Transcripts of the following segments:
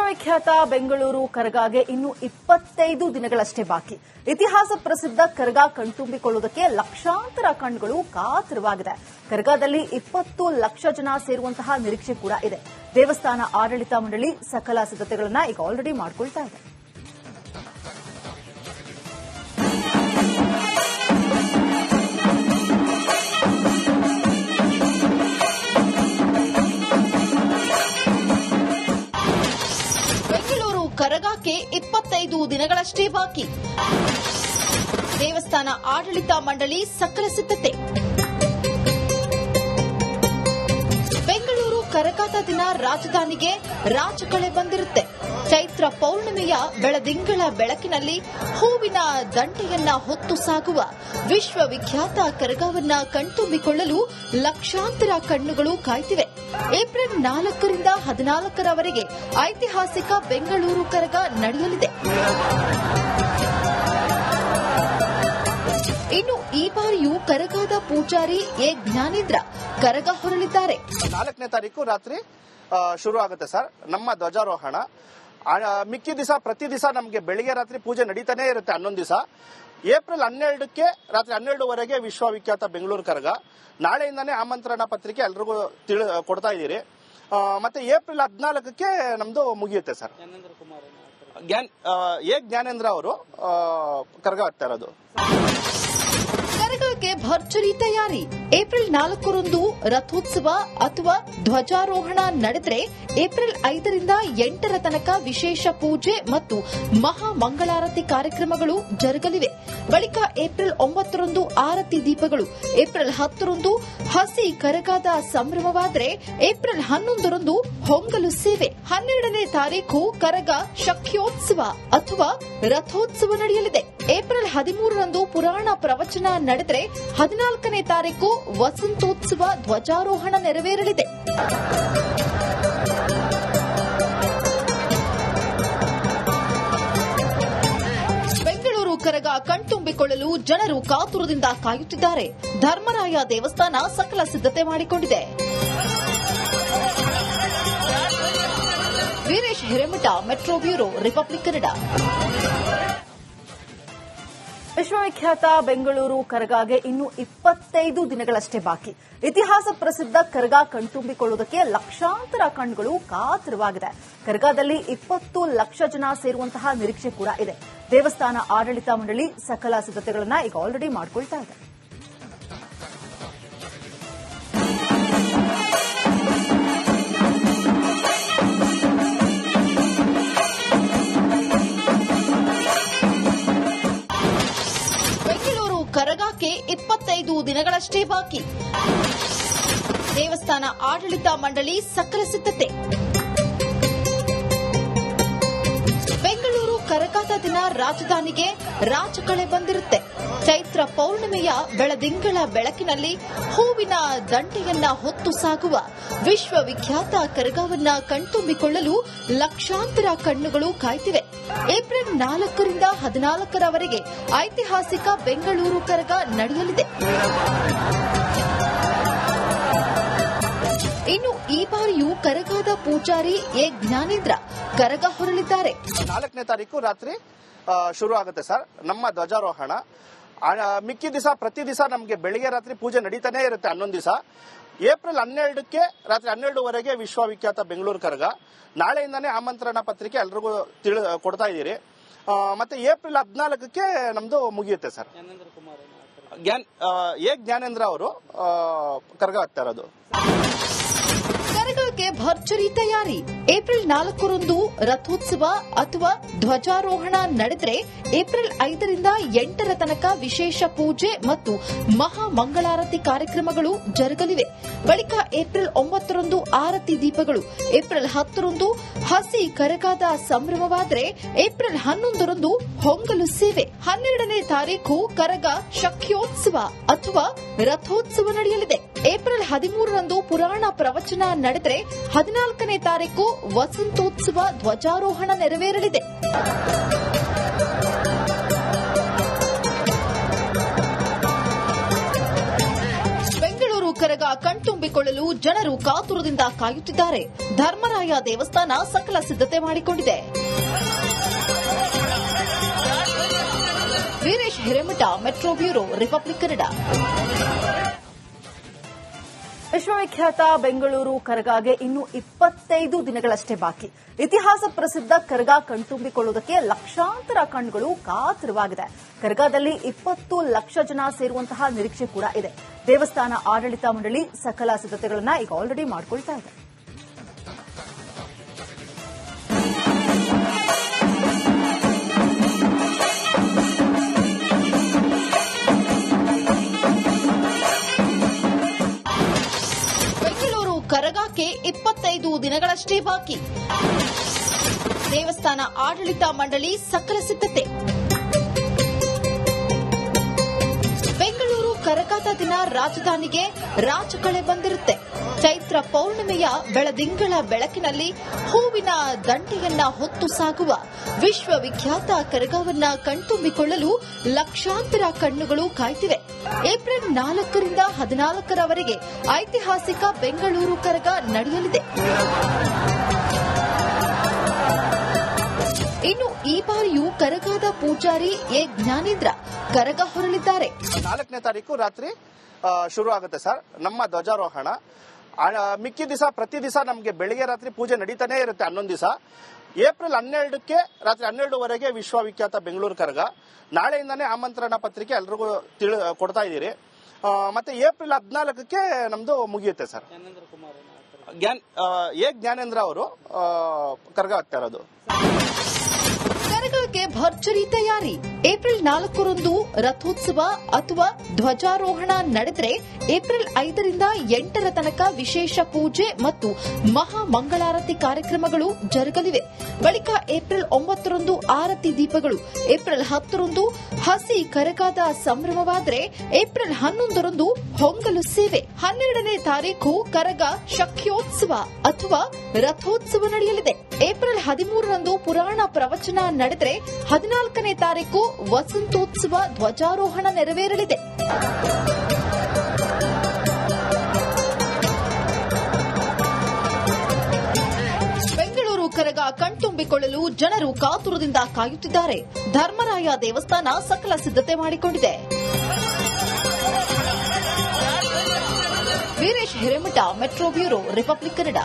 ವಿಶ್ವವಿಖ್ಯಾತ ಬೆಂಗಳೂರು ಕರಗಾಗೆ ಇನ್ನು 25 ದಿನಗಳಷ್ಟೇ ಬಾಕಿ. ಇತಿಹಾಸ ಪ್ರಸಿದ್ಧ ಕರಗ ಕಣ್ತುಂಬಿಕೊಳ್ಳುವುದಕ್ಕೆ ಲಕ್ಷಾಂತರ ಕಣ್ಣುಗಳು ಕಾತರವಾಗಿದೆ. ಕರಗದಲ್ಲಿ 20 ಲಕ್ಷ ಜನ ಸೇರುವಂತಹ ನಿರೀಕ್ಷೆ ಕೂಡ ಇದೆ. ದೇವಸ್ಥಾನ ಆಡಳಿತ ಮಂಡಳಿ ಸಕಲ ಸಿದ್ಧತೆಗಳನ್ನು ಈಗ ಆಲ್ರೆಡಿ ಮಾಡಿಕೊಳ್ತಾ ಇದೆ. ಕರಗಕ್ಕೆ 25 ದಿನಗಳಷ್ಟೇ ಬಾಕಿ. ದೇವಸ್ಥಾನ ಆಡಳಿತ ಮಂಡಳಿ ಸಕಲ ಸಿದ್ಧತೆ. ಬೆಂಗಳೂರು ಕರಗಾದ ದಿನ ರಾಜಧಾನಿಗೆ ರಾಜಕಳೆ ಬಂದಿರುತ್ತೆ. ಚೈತ್ರ ಪೌರ್ಣಿಮೆಯ ಬೆಳದಿಂಗಳ ಬೆಳಕಿನಲ್ಲಿ ಹೂವಿನ ದಂಡೆಯನ್ನ ಹೊತ್ತು ಸಾಗುವ ವಿಶ್ವವಿಖ್ಯಾತ ಕರಗವನ್ನ ಕಣ್ತುಂಬಿಕೊಳ್ಳಲು ಲಕ್ಷಾಂತರ ಕಣ್ಣುಗಳು ಕಾಯ್ತಿವೆ. ಏಪ್ರಿಲ್ 4ರಿಂದ 14ರವರೆಗೆ ಐತಿಹಾಸಿಕ ಬೆಂಗಳೂರು ಕರಗ ನಡೆಯಲಿದೆ. ಇನ್ನು ಈ ಬಾರಿಯೂ ಕರಗದ ಪೂಜಾರಿ ಎ ಜ್ಞಾನೇಂದ್ರ ಕರಗ ಹೊರಲಿದ್ದಾರೆ. 4ನೇ ತಾರೀಕು ರಾತ್ರಿ ಶುರು ಆಗುತ್ತೆ ಸರ್ ನಮ್ಮ ಧ್ವಜಾರೋಹಣ. ಮಿಕ್ಕಿ ದಿವಸ ಪ್ರತಿ ದಿವಸ ನಮಗೆ ಬೆಳಿಗ್ಗೆ ರಾತ್ರಿ ಪೂಜೆ ನಡೀತಾನೆ ಇರುತ್ತೆ. 11 ದಿವಸ ಏಪ್ರಿಲ್ 12ಕ್ಕೆ ರಾತ್ರಿ 12ವರೆಗೆ ವಿಶ್ವವಿಖ್ಯಾತ ಬೆಂಗಳೂರು ಕರಗ. ನಾಳೆಯಿಂದಾನೇ ಆಮಂತ್ರಣ ಪತ್ರಿಕೆ ಎಲ್ರಿಗೂ ಕೊಡ್ತಾ ಇದ್ದೀರಿ. ಮತ್ತೆ ಏಪ್ರಿಲ್ 14ಕ್ಕೆ ನಮ್ದು ಮುಗಿಯುತ್ತೆ ಸರ್. ಎ ಜ್ಞಾನೇಂದ್ರ ಅವರು ಕರಗ ಆಗ್ತಾ ಇರೋದು. ಕರಗಕ್ಕೆ ಭರ್ಜರಿ ತಯಾರಿ. ಏಪ್ರಿಲ್ 4ರಂದು ರಥೋತ್ಸವ ಅಥವಾ ಧ್ವಜಾರೋಹಣ ನಡೆದರೆ ಏಪ್ರಿಲ್ 5ರಿಂದ 8ರ ತನಕ ವಿಶೇಷ ಪೂಜೆ ಮತ್ತು ಮಹಾ ಮಂಗಳಾರತಿ ಕಾರ್ಯಕ್ರಮಗಳು ಜರುಗಲಿವೆ. ಬಳಿಕ ಏಪ್ರಿಲ್ 9ರಂದು ಆರತಿ ದೀಪಗಳು, ಏಪ್ರಿಲ್ 10ರಂದು ಹಸಿ ಕರಗದ ಸಂಭ್ರಮವಾದರೆ ಏಪ್ರಿಲ್ 11ರಂದು ಹೊಂಗಲು ಸೇವೆ, 12ನೇ ತಾರೀಖು ಕರಗ ಶಕ್ಯೋತ್ಸವ ಅಥವಾ ರಥೋತ್ಸವ ನಡೆಯಲಿದೆ. ಏಪ್ರಿಲ್ 13ರಂದು ಪುರಾಣ ಪ್ರವಚನ ನಡೆದರೆ 14ನೇ ತಾರೀಕು ವಸಂತೋತ್ಸವ ಧ್ವಜಾರೋಹಣ ನೆರವೇರಲಿದೆ. ಬೆಂಗಳೂರು ಕರಗ ಕಣ್ತುಂಬಿಕೊಳ್ಳಲು ಜನರು ಕಾತುರದಿಂದ ಕಾಯುತ್ತಿದ್ದಾರೆ. ಧರ್ಮರಾಯ ದೇವಸ್ಥಾನ ಸಕಲ ಸಿದ್ಧತೆ ಮಾಡಿಕೊಂಡಿದೆ. Veeresh Hiremath, metro bureau, republic Kannada. ವಿಶ್ವವಿಖ್ಯಾತ ಬೆಂಗಳೂರು ಕರಗಾಗೆ ಇನ್ನು 25 ದಿನಗಳಷ್ಟೇ ಬಾಕಿ. ಇತಿಹಾಸ ಪ್ರಸಿದ್ಧ ಕರಗ ಕಣ್ತುಂಬಿಕೊಳ್ಳುವುದಕ್ಕೆ ಲಕ್ಷಾಂತರ ಕಣ್ಣುಗಳು ಕಾತರವಾಗಿದೆ. ಕರಗದಲ್ಲಿ 20 ಲಕ್ಷ ಜನ ಸೇರುವಂತಹ ನಿರೀಕ್ಷೆ ಕೂಡ ಇದೆ. ದೇವಸ್ಥಾನ ಆಡಳಿತ ಮಂಡಳಿ ಸಕಲ ಸಿದ್ಧತೆಗಳನ್ನು ಈಗ ಆಲ್ರೆಡಿ ಮಾಡಿಕೊಳ್ತಾ ಇದೆ. ಕರಗಕ್ಕೆ 25 ದಿನಗಳಷ್ಟೇ ಬಾಕಿ. ದೇವಸ್ಥಾನ ಆಡಳಿತ ಮಂಡಳಿ ಸಕಲ ಸಿದ್ಧತೆ. ಬೆಂಗಳೂರು ಕರಗದ ದಿನ ರಾಜಧಾನಿಗೆ ರಾಜಕಳೆ ಬಂದಿರುತ್ತೆ. ಚೈತ್ರ ಪೌರ್ಣಿಮೆಯ ಬೆಳದಿಂಗಳ ಬೆಳಕಿನಲ್ಲಿ ಹೂವಿನ ದಂಡೆಯನ್ನ ಹೊತ್ತು ಸಾಗುವ ವಿಶ್ವವಿಖ್ಯಾತ ಕರಗವನ್ನ ಕಣ್ತುಂಬಿಕೊಳ್ಳಲು ಲಕ್ಷಾಂತರ ಕಣ್ಣುಗಳು ಕಾಯ್ತಿವೆ. ಏಪ್ರಿಲ್ 4ರಿಂದ 14ರವರೆಗೆ ಐತಿಹಾಸಿಕ ಬೆಂಗಳೂರು ಕರಗ ನಡೆಯಲಿದೆ. ಇನ್ನು ಈ ಬಾರಿಯೂ ಕರಗದ ಪೂಜಾರಿ ಎ ಜ್ಞಾನೇಂದ್ರ ಕರಗ ಹೊರಲಿದ್ದಾರೆ. 4ನೇ ತಾರೀಕು ರಾತ್ರಿ ಶುರು ಆಗುತ್ತೆ ಸರ್ ನಮ್ಮ ಧ್ವಜಾರೋಹಣ. ಮಿಕ್ಕಿ ದಿವಸ ಪ್ರತಿ ದಿವಸ ನಮಗೆ ಬೆಳಿಗ್ಗೆ ರಾತ್ರಿ ಪೂಜೆ ನಡೀತಾನೆ ಇರುತ್ತೆ. 11 ದಿವಸ ಏಪ್ರಿಲ್ 12ಕ್ಕೆ ರಾತ್ರಿ 12ವರೆಗೆ ವಿಶ್ವವಿಖ್ಯಾತ ಬೆಂಗಳೂರು ಕರಗ. ನಾಳೆಯಿಂದಾನೇ ಆಮಂತ್ರಣ ಪತ್ರಿಕೆ ಎಲ್ರಿಗೂ ಕೊಡ್ತಾ ಇದ್ದೀರಿ. ಮತ್ತೆ ಏಪ್ರಿಲ್ 14ಕ್ಕೆ ನಮ್ದು ಮುಗಿಯುತ್ತೆ ಸರ್. ಎ ಜ್ಞಾನೇಂದ್ರ ಅವರು ಕರಗ ಆಗ್ತಾ ಇರೋದು. ಕರಗಕ್ಕೆ ಭರ್ಜರಿ ತಯಾರಿ. ಏಪ್ರಿಲ್ 4ರಂದು ರಥೋತ್ಸವ ಅಥವಾ ಧ್ವಜಾರೋಹಣ ನಡೆದರೆ ಏಪ್ರಿಲ್ 5ರಿಂದ 8ರ ತನಕ ವಿಶೇಷ ಪೂಜೆ ಮತ್ತು ಮಹಾ ಮಂಗಳಾರತಿ ಕಾರ್ಯಕ್ರಮಗಳು ಜರುಗಲಿವೆ. ಬಳಿಕ ಏಪ್ರಿಲ್ 9ರಂದು ಆರತಿ ದೀಪಗಳು, ಏಪ್ರಿಲ್ 10ರಂದು ಹಸಿ ಕರಗದ ಸಂಭ್ರಮವಾದರೆ ಏಪ್ರಿಲ್ 11ರಂದು ಹೊಂಗಲು ಸೇವೆ, 12ನೇ ತಾರೀಖು ಕರಗ ಶಕ್ಯೋತ್ಸವ ಅಥವಾ ರಥೋತ್ಸವ ನಡೆಯಲಿದೆ. ಏಪ್ರಿಲ್ 13ರಂದು ಪುರಾಣ ಪ್ರವಚನ ನಡೆದರೆ 14ನೇ ತಾರೀಕು ವಸಂತೋತ್ಸವ ಧ್ವಜಾರೋಹಣ ನೆರವೇರಲಿದೆ. ಕರಗ ಕಣ್ತುಂಬಿಕೊಳ್ಳಲು ಜನರು ಕಾತುರದಿಂದ ಕಾಯುತ್ತಿದ್ದಾರೆ. ಧರ್ಮರಾಯ ದೇವಸ್ಥಾನ ಸಕಲ ಸಿದ್ಧತೆ ಮಾಡಿಕೊಂಡಿದೆ. Veeresh Hiremath, metro bureau, republic Kannada. ವಿಶ್ವವಿಖ್ಯಾತ ಬೆಂಗಳೂರು ಕರಗಾಗೆ ಇನ್ನು 25 ದಿನಗಳಷ್ಟೇ ಬಾಕಿ. ಇತಿಹಾಸ ಪ್ರಸಿದ್ಧ ಕರಗ ಕಣ್ತುಂಬಿಕೊಳ್ಳುವುದಕ್ಕೆ ಲಕ್ಷಾಂತರ ಕಣ್ಣುಗಳು ಕಾತರವಾಗಿದೆ. ಕರಗದಲ್ಲಿ 20 ಲಕ್ಷ ಜನ ಸೇರುವಂತಹ ನಿರೀಕ್ಷೆ ಕೂಡ ಇದೆ. ದೇವಸ್ಥಾನ ಆಡಳಿತ ಮಂಡಳಿ ಸಕಲ ಸಿದ್ಧತೆಗಳನ್ನು ಈಗ ಆಲ್ರೆಡಿ ಮಾಡಿಕೊಳ್ತಾ ಇದೆ. ಕರಗಕ್ಕೆ 25 ದಿನಗಳಷ್ಟೇ ಬಾಕಿ. ದೇವಸ್ಥಾನ ಆಡಳಿತ ಮಂಡಳಿ ಸಕಲ ಸಿದ್ಧತೆ. ಬೆಂಗಳೂರು ಕರಗದ ದಿನ ರಾಜಧಾನಿಗೆ ರಾಜಕಳೆ ಬಂದಿರುತ್ತೆ. ಚೈತ್ರ ಪೌರ್ಣಿಮೆಯ ಬೆಳದಿಂಗಳ ಬೆಳಕಿನಲ್ಲಿ ಹೂವಿನ ದಂಡೆಯನ್ನ ಹೊತ್ತು ಸಾಗುವ ವಿಶ್ವವಿಖ್ಯಾತ ಕರಗವನ್ನ ಕಣ್ತುಂಬಿಕೊಳ್ಳಲು ಲಕ್ಷಾಂತರ ಕಣ್ಣುಗಳು ಕಾಯ್ತಿವೆ. ಏಪ್ರಿಲ್ 4ರಿಂದ 14ರವರೆಗೆ ಐತಿಹಾಸಿಕ ಬೆಂಗಳೂರು ಕರಗ ನಡೆಯಲಿದೆ. ಇನ್ನು ಈ ಬಾರಿಯೂ ಕರಗದ ಪೂಜಾರಿ ಎ ಜ್ಞಾನೇಂದ್ರ ಕರಗ ಹೊರಲಿದ್ದಾರೆ. 4ನೇ ತಾರೀಕು ರಾತ್ರಿ ಶುರು ಆಗುತ್ತೆ ಸರ್ ನಮ್ಮ ಧ್ವಜಾರೋಹಣ. ಮಿಕ್ಕಿ ದಿವಸ ಪ್ರತಿ ದಿವಸ ನಮಗೆ ಬೆಳಿಗ್ಗೆ ರಾತ್ರಿ ಪೂಜೆ ನಡೀತಾನೆ ಇರುತ್ತೆ. 11 ದಿವಸ ಏಪ್ರಿಲ್ 12ಕ್ಕೆ ರಾತ್ರಿ 12ವರೆಗೆ ವಿಶ್ವವಿಖ್ಯಾತ ಬೆಂಗಳೂರು ಕರಗ. ನಾಳೆಯಿಂದಾನೇ ಆಮಂತ್ರಣ ಪತ್ರಿಕೆ ಎಲ್ರಿಗೂ ಕೊಡ್ತಾ ಇದ್ದೀರಿ. ಮತ್ತೆ ಏಪ್ರಿಲ್ 14ಕ್ಕೆ ನಮ್ದು ಮುಗಿಯುತ್ತೆ ಸರ್. ಎ ಜ್ಞಾನೇಂದ್ರ ಅವರು ಕರಗ ಆಗ್ತಾ ಇರೋದು. ಕರಗಕ್ಕೆ ಭರ್ಜರಿ ತಯಾರಿ. ಏಪ್ರಿಲ್ 4ರಂದು ರಥೋತ್ಸವ ಅಥವಾ ಧ್ವಜಾರೋಹಣ ನಡೆದರೆ ಏಪ್ರಿಲ್ 5ರಿಂದ 8ರ ತನಕ ವಿಶೇಷ ಪೂಜೆ ಮತ್ತು ಮಹಾ ಮಂಗಳಾರತಿ ಕಾರ್ಯಕ್ರಮಗಳು ಜರುಗಲಿವೆ. ಬಳಿಕ ಏಪ್ರಿಲ್ 9ರಂದು ಆರತಿ ದೀಪಗಳು, ಏಪ್ರಿಲ್ 10ರಂದು ಹಸಿ ಕರಗದ ಸಂಭ್ರಮವಾದರೆ ಏಪ್ರಿಲ್ 11ರಂದು ಹೊಂಗಲು ಸೇವೆ, 12ನೇ ತಾರೀಖು ಕರಗ ಶಕ್ಯೋತ್ಸವ ಅಥವಾ ರಥೋತ್ಸವ ನಡೆಯಲಿದೆ. ಏಪ್ರಿಲ್ 13ರಂದು ಪುರಾಣ ಪ್ರವಚನ ನಡೆದರೆ 14ನೇ ತಾರೀಕು ವಸಂತೋತ್ಸವ ಧ್ವಜಾರೋಹಣ ನೆರವೇರಲಿದೆ. ಬೆಂಗಳೂರು ಕರಗ ಕಣ್ತುಂಬಿಕೊಳ್ಳಲು ಜನರು ಕಾತುರದಿಂದ ಕಾಯುತ್ತಿದ್ದಾರೆ. ಧರ್ಮರಾಯ ದೇವಸ್ಥಾನ ಸಕಲ ಸಿದ್ಧತೆ ಮಾಡಿಕೊಂಡಿದೆ. Veeresh Hiremath, metro bureau, republic Kannada.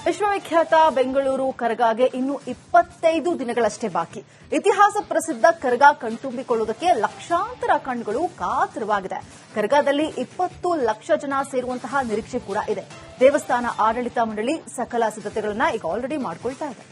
ವಿಶ್ವವಿಖ್ಯಾತ ಬೆಂಗಳೂರು ಕರಗಾಗೆ ಇನ್ನು 25 ದಿನಗಳಷ್ಟೇ ಬಾಕಿ. ಇತಿಹಾಸ ಪ್ರಸಿದ್ಧ ಕರಗ ಕಣ್ತುಂಬಿಕೊಳ್ಳುವುದಕ್ಕೆ ಲಕ್ಷಾಂತರ ಕಣ್ಣುಗಳು ಕಾತರವಾಗಿದೆ. ಕರಗದಲ್ಲಿ 20 ಲಕ್ಷ ಜನ ಸೇರುವಂತಹ ನಿರೀಕ್ಷೆ ಕೂಡ ಇದೆ. ದೇವಸ್ಥಾನ ಆಡಳಿತ ಮಂಡಳಿ ಸಕಲ ಸಿದ್ಧತೆಗಳನ್ನು ಈಗ ಆಲ್ರೆಡಿ ಮಾಡಿಕೊಳ್ತಾ ಇದೆ.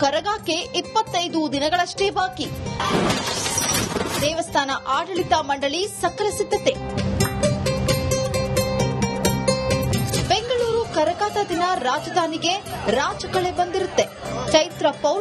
ಕರಗಕ್ಕೆ 25 ದಿನಗಳಷ್ಟೇ ಬಾಕಿ. ದೇವಸ್ಥಾನ ಆಡಳಿತ ಮಂಡಳಿ ಸಕಲ ಸಿದ್ಧತೆ. ಬೆಂಗಳೂರು ಕರಗದ ದಿನ ರಾಜಧಾನಿಗೆ ರಾಜಕಳೆ ಬಂದಿರುತ್ತೆ. ಚೈತ್ರ ಪೌರ್ಣಿಮೆ